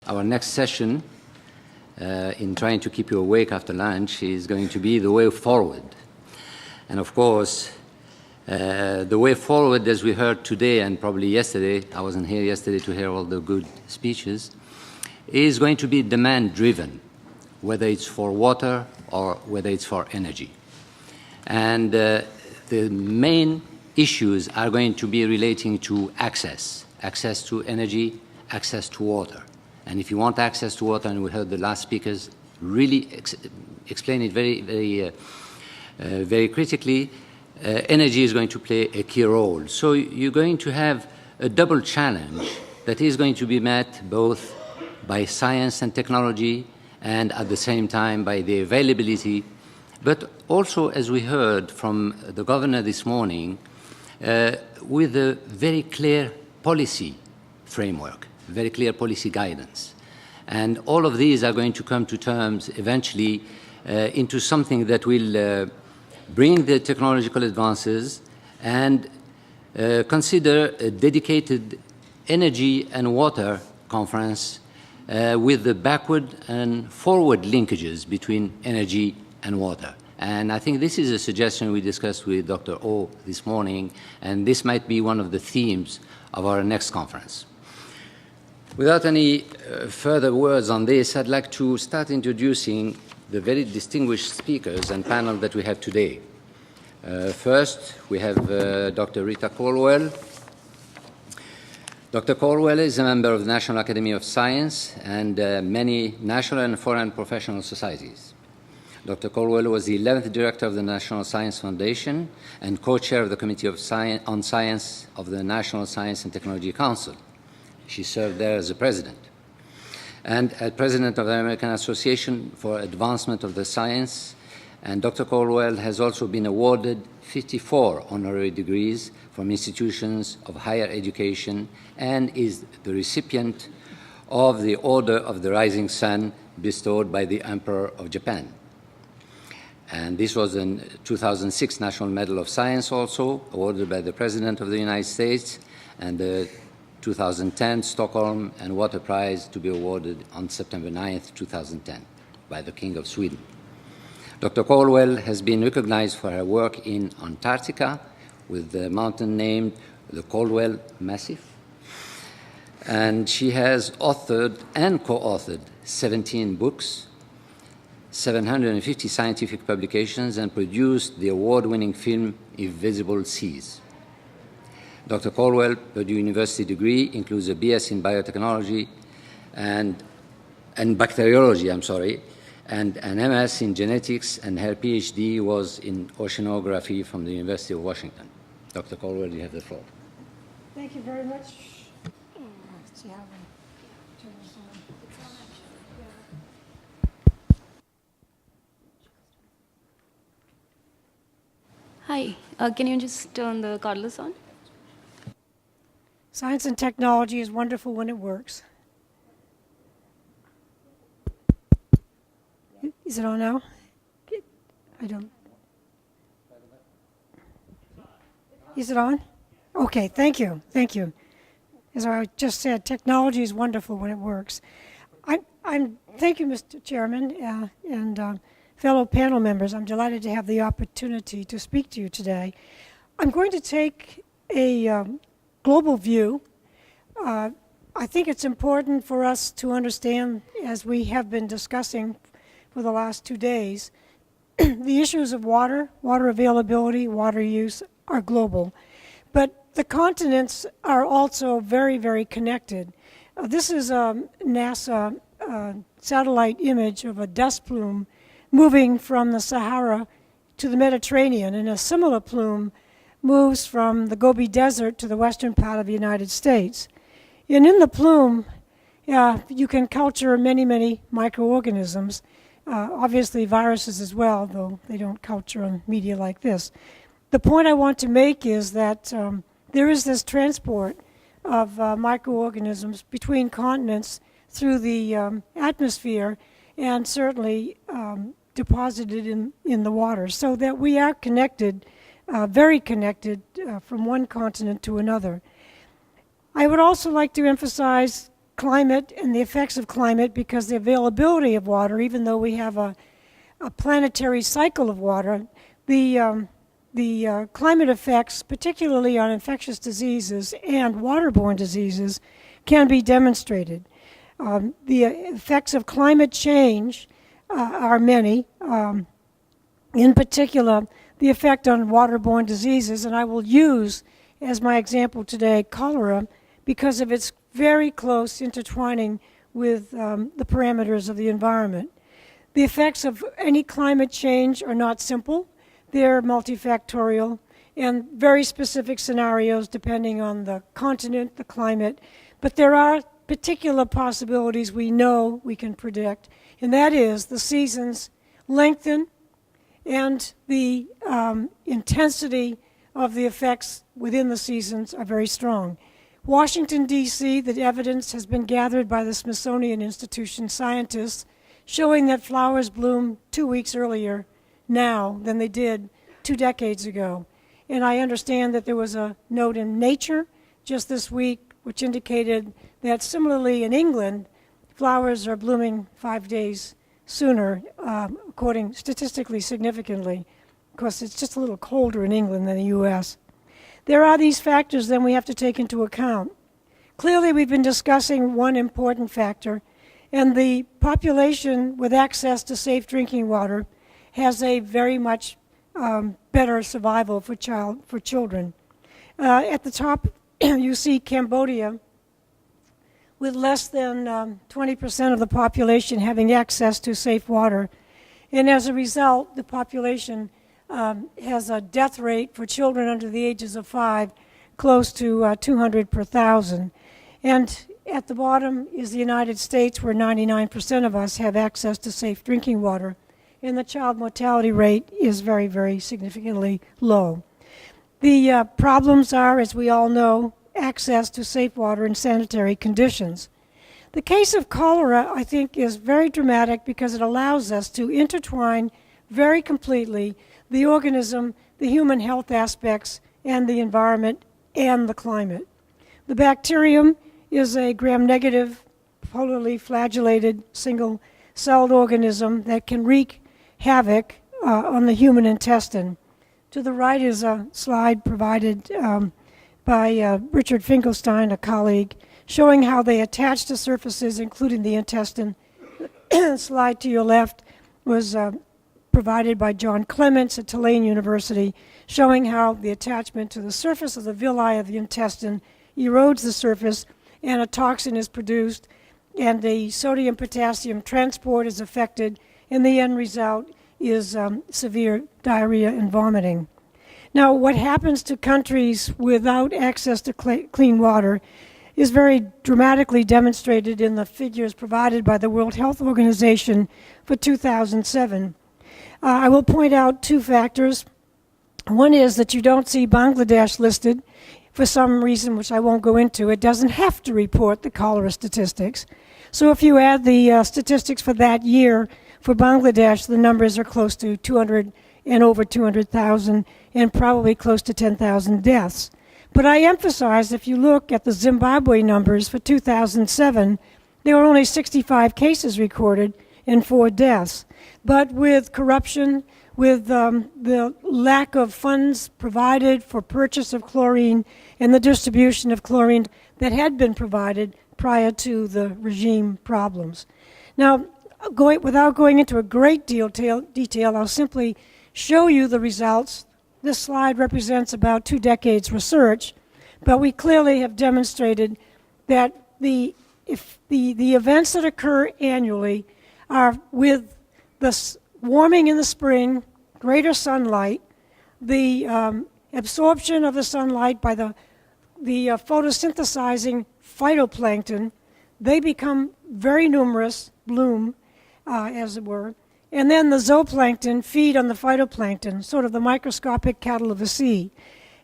Our next session, in trying to keep you awake after lunch, is going to be the way forward. And of course, the way forward, as we heard today and probably yesterday, I wasn't here yesterday to hear all the good speeches, is going to be demand-driven, whether it's for water or whether it's for energy. And the main issues are going to be relating to access to energy, access to water. And if you want access to water, and we heard the last speakers really explain it very critically, energy is going to play a key role. So you're going to have a double challenge that is going to be met both by science and technology and at the same time by the availability, but also, as we heard from the governor this morning, with a very clear policy framework, very clear policy guidance. And all of these are going to come to terms eventually into something that will bring the technological advances and consider a dedicated energy and water conference with the backward and forward linkages between energy and water. And I think this is a suggestion we discussed with Dr. O this morning, and this might be one of the themes of our next conference. Without any further words on this, I'd like to start introducing the very distinguished speakers and panel that we have today. First, we have Dr. Rita Colwell. Dr. Colwell is a member of the National Academy of Science and many national and foreign professional societies. Dr. Colwell was the 11th director of the National Science Foundation and co-chair of the Committee on Science of the National Science and Technology Council. She served there as a president. And as president of the American Association for Advancement of the Science. And Dr. Colwell has also been awarded 54 honorary degrees from institutions of higher education and is the recipient of the Order of the Rising Sun bestowed by the Emperor of Japan. And this was a 2006 National Medal of Science also, awarded by the President of the United States, and the 2010 Stockholm and Water Prize to be awarded on September 9th, 2010, by the King of Sweden. Dr. Colwell has been recognized for her work in Antarctica with the mountain named the Colwell Massif. And she has authored and co-authored 17 books, 750 scientific publications, and produced the award-winning film Invisible Seas. Dr. Colwell, Purdue University degree includes a BS in biotechnology and bacteriology, and an MS in genetics, and her PhD was in oceanography from the University of Washington. Dr. Colwell, you have the floor. Thank you very much. Let's see how we turn this on. Hi, can you just turn the cordless on? Science and technology is wonderful when it works. Is it on now? I don't. Is it on? Okay, thank you, thank you. As I just said, technology is wonderful when it works. Thank you, Mr. Chairman, and fellow panel members. I'm delighted to have the opportunity to speak to you today. I'm going to take a global view. I think it's important for us to understand, as we have been discussing for the last 2 days, the issues of water availability, water use are global. But the continents are also very, very connected. This is a NASA satellite image of a dust plume moving from the Sahara to the Mediterranean, and a similar plume moves from the Gobi Desert to the western part of the United States. And in the plume, you can culture many, many microorganisms, obviously viruses as well, though they don't culture on media like this. The point I want to make is that there is this transport of microorganisms between continents through the atmosphere and certainly deposited in the water, so that we are connected, very connected from one continent to another. I would also like to emphasize climate and the effects of climate, because the availability of water, even though we have a planetary cycle of water, the climate effects, particularly on infectious diseases and waterborne diseases, can be demonstrated. The effects of climate change are many. In particular, the effect on waterborne diseases, and I will use as my example today cholera because of its very close intertwining with the parameters of the environment. The effects of any climate change are not simple. They're multifactorial and very specific scenarios depending on the continent, the climate. But there are particular possibilities we know we can predict, and that is the seasons lengthen and the intensity of the effects within the seasons are very strong. Washington, D.C., the evidence has been gathered by the Smithsonian Institution scientists showing that flowers bloom 2 weeks earlier now than they did 2 decades ago. And I understand that there was a note in Nature just this week which indicated that similarly in England, flowers are blooming 5 days sooner, according statistically significantly. Of course, it's just a little colder in England than the U.S. There are these factors then we have to take into account. Clearly, we've been discussing one important factor, and the population with access to safe drinking water has a very much better survival for children. At the top, you see Cambodia, with less than 20% of the population having access to safe water. And as a result, the population has a death rate for children under the ages of 5 close to 200 per thousand. And at the bottom is the United States, where 99% of us have access to safe drinking water. And the child mortality rate is very, very significantly low. The problems are, as we all know, access to safe water and sanitary conditions. The case of cholera, I think, is very dramatic because it allows us to intertwine very completely the organism, the human health aspects, and the environment and the climate. The bacterium is a gram-negative, polarly flagellated, single-celled organism that can wreak havoc on the human intestine. To the right is a slide provided by Richard Finkelstein, a colleague, showing how they attach to surfaces, including the intestine. The slide to your left was provided by John Clements at Tulane University, showing how the attachment to the surface of the villi of the intestine erodes the surface and a toxin is produced, and the sodium-potassium transport is affected, and the end result is severe diarrhea and vomiting. Now, what happens to countries without access to clean water is very dramatically demonstrated in the figures provided by the World Health Organization for 2007. I will point out 2 factors. One is that you don't see Bangladesh listed for some reason which I won't go into. It doesn't have to report the cholera statistics. So if you add the statistics for that year for Bangladesh, the numbers are close to 200 and over 200,000 and probably close to 10,000 deaths. But I emphasize, if you look at the Zimbabwe numbers for 2007, there were only 65 cases recorded and 4 deaths. But with corruption, with the lack of funds provided for purchase of chlorine and the distribution of chlorine that had been provided prior to the regime problems. Now, without going into a great detail, I'll simply show you the results. This slide represents about 2 decades research, but we clearly have demonstrated that the events that occur annually are with the warming in the spring, greater sunlight, the absorption of the sunlight by the photosynthesizing phytoplankton. They become very numerous, bloom, as it were, and then the zooplankton feed on the phytoplankton, sort of the microscopic cattle of the sea.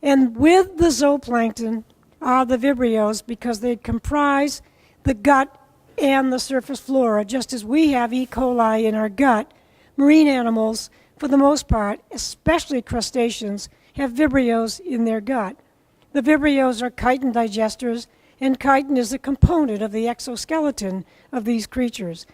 And with the zooplankton are the vibrios, because they comprise the gut and the surface flora, just as we have E. coli in our gut. Marine animals, for the most part, especially crustaceans, have vibrios in their gut. The vibrios are chitin digesters, and chitin is a component of the exoskeleton of these creatures.